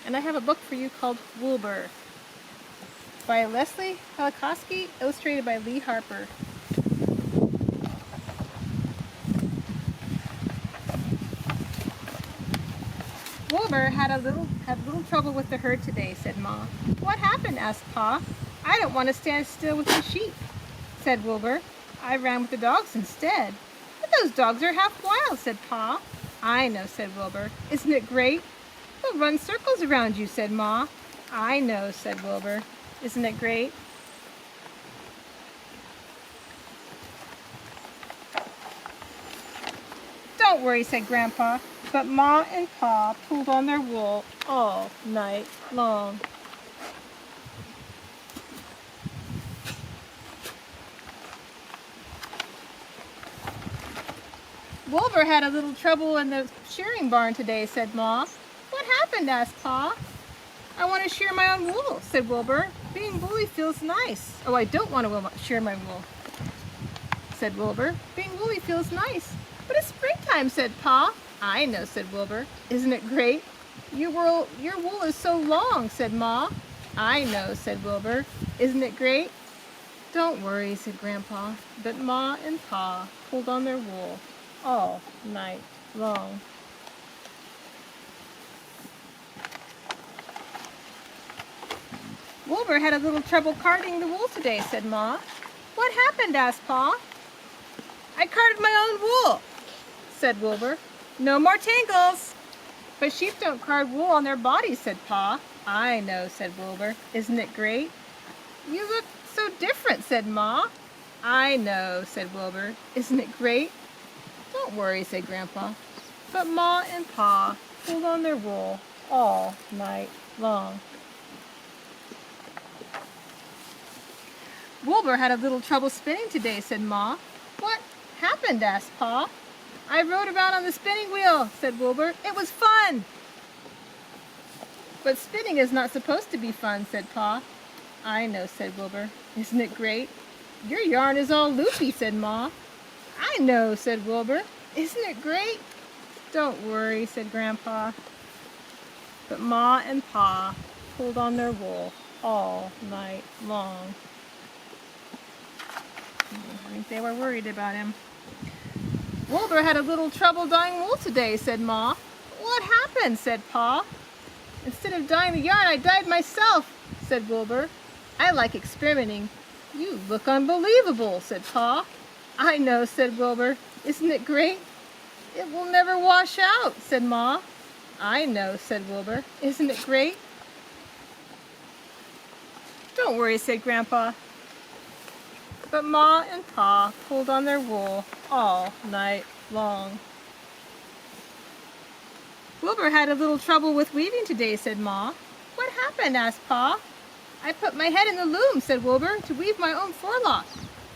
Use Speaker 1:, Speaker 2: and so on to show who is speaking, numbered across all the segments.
Speaker 1: and I have a book for you called Wilbur by Leslie Halakowski, illustrated by Lee Harper. Wilbur had a little trouble with the herd today, said Ma. What happened? Asked Pa. I don't want to stand still with the sheep, said Wilbur. I ran with the dogs instead. But those dogs are half wild, said Pa. I know, said Wilbur. Isn't it great? They'll run circles around you, said Ma. I know, said Wilbur. Isn't it great? Don't worry, said Grandpa. But Ma and Pa pulled on their wool all night long. Wilbur had a little trouble in the shearing barn today, said Ma. What happened? Asked Pa. I want to shear my own wool, said Wilbur. Being woolly feels nice. Oh, I don't want to shear my wool, said Wilbur. Being woolly feels nice. But it's springtime, said Pa. I know, said Wilbur. Isn't it great? Your wool is so long, said Ma. I know, said Wilbur. Isn't it great? Don't worry, said Grandpa. But Ma and Pa pulled on their wool all night long. Wilbur had a little trouble carding the wool today, said Ma. What happened? Asked Pa. I carded my own wool, said Wilbur. No more tangles. But sheep don't card wool on their bodies, said Pa. I know, said Wilbur. Isn't it great? You look so different, said Ma. I know, said Wilbur. Isn't it great? Don't worry, said Grandpa. But Ma and Pa pulled on their wool all night long. Wilbur had a little trouble spinning today, said Ma. What happened? Asked Pa. I rode around on the spinning wheel, said Wilbur. It was fun. But spinning is not supposed to be fun, said Pa. I know, said Wilbur. Isn't it great? Your yarn is all loopy, said Ma. I know, said Wilbur. Isn't it great? Don't worry, said Grandpa. But Ma and Pa pulled on their wool all night long. I think they were worried about him. Wilbur had a little trouble dyeing wool today, said Ma. What happened? Said Pa. Instead of dyeing the yarn, I dyed myself, said Wilbur. I like experimenting. You look unbelievable, said Pa. I know, said Wilbur. Isn't it great? It will never wash out, said Ma. I know, said Wilbur. Isn't it great? Don't worry, said Grandpa. But Ma and Pa pulled on their wool all night long. Wilbur had a little trouble with weaving today, said Ma. What happened? Asked Pa. I put my head in the loom, said Wilbur, to weave my own forelock.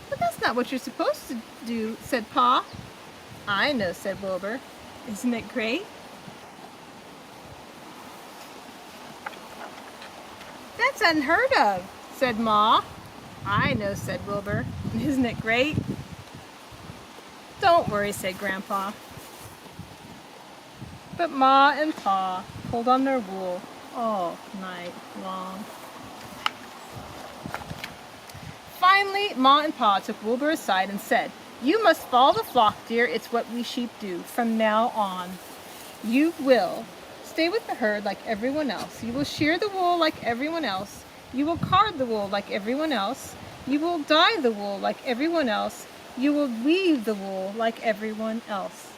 Speaker 1: But that's not what you're supposed to do, said Pa. I know, said Wilbur. Isn't it great? That's unheard of, said Ma. I know, said Wilbur. Isn't it great? Don't worry, said Grandpa. But Ma and Pa pulled on their wool all night long. Finally, Ma and Pa took Wilbur aside and said, You must follow the flock, dear. It's what we sheep do from now on. You will stay with the herd like everyone else. You will shear the wool like everyone else. You will card the wool like everyone else. You will dye the wool like everyone else. You will weave the wool like everyone else.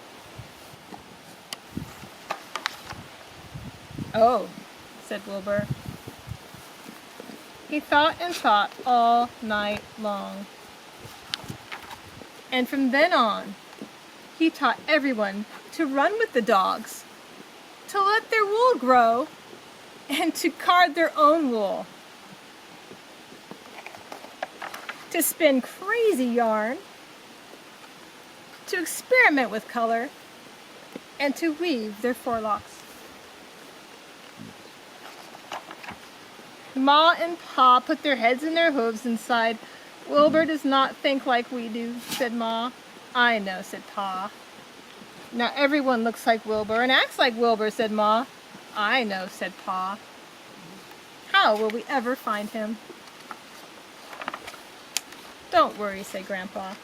Speaker 1: Oh, said Wilbur. He thought and thought all night long. And from then on, he taught everyone to run with the dogs, to let their wool grow, and to card their own wool, to spin crazy yarn, to experiment with color, and to weave their forelocks. Ma and Pa put their heads in their hooves and sighed. Wilbur does not think like we do, said Ma. I know, said Pa. Now everyone looks like Wilbur and acts like Wilbur, said Ma. I know, said Pa. How will we ever find him? Don't worry, said Grandpa.